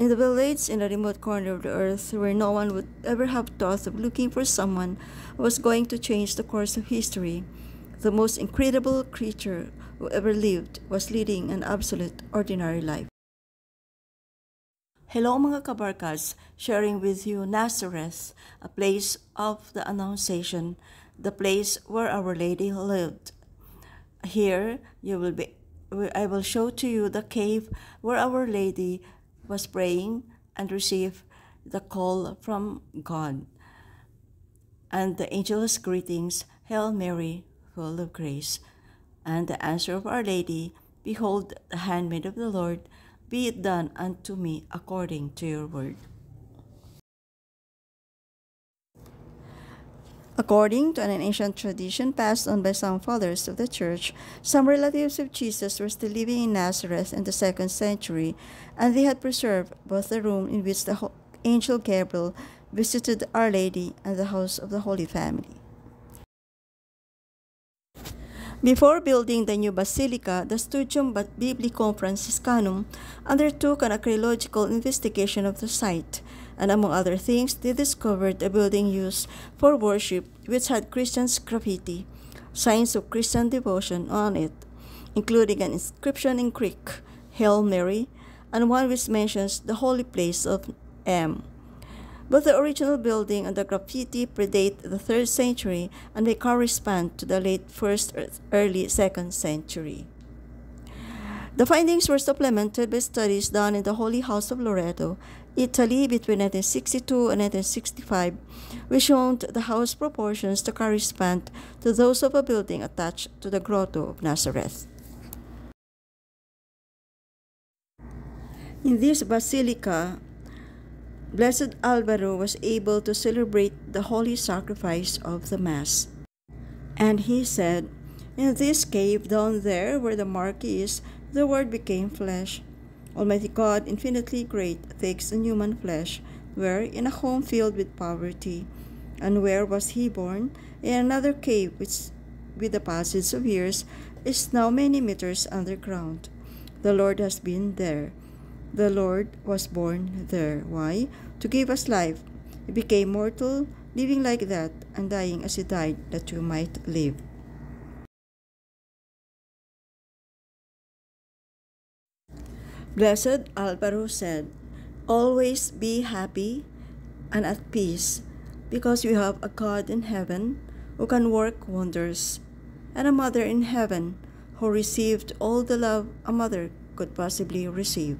In the village in a remote corner of the earth where no one would ever have thought of looking for someone who was going to change the course of history, the most incredible creature who ever lived was leading an absolute ordinary life. Hello mga kabarkas, sharing with you Nazareth, a place of the Annunciation, the place where Our Lady lived. Here I will show to you the cave where Our Lady was praying and received the call from God. And the angel's greetings, Hail Mary, full of grace. And the answer of Our Lady, Behold, the handmaid of the Lord, be it done unto me according to your word. According to an ancient tradition passed on by some fathers of the church, some relatives of Jesus were still living in Nazareth in the 2nd century, and they had preserved both the room in which the angel Gabriel visited Our Lady and the house of the Holy Family. Before building the new basilica, the Studium Biblicum Franciscanum undertook an archaeological investigation of the site, and among other things, they discovered a building used for worship which had Christians' graffiti, signs of Christian devotion on it, including an inscription in Greek, Hail Mary, and one which mentions the holy place of M. Both the original building and the graffiti predate the 3rd century and may correspond to the late 1st or early 2nd century. The findings were supplemented by studies done in the Holy House of Loreto, Italy between 1962 and 1965, which showed the house proportions to correspond to those of a building attached to the Grotto of Nazareth. In this basilica, Blessed Alvaro was able to celebrate the holy sacrifice of the Mass. And he said, In this cave down there where the mark is, the Word became flesh. Almighty God, infinitely great, takes on human flesh, where in a home filled with poverty. And where was he born? In another cave which, with the passage of years, is now many meters underground. The Lord has been there. The Lord was born there. Why? To give us life. He became mortal, living like that, and dying as he died, that you might live. Blessed Alvaro said, Always be happy and at peace, because we have a God in heaven who can work wonders, and a mother in heaven who received all the love a mother could possibly receive.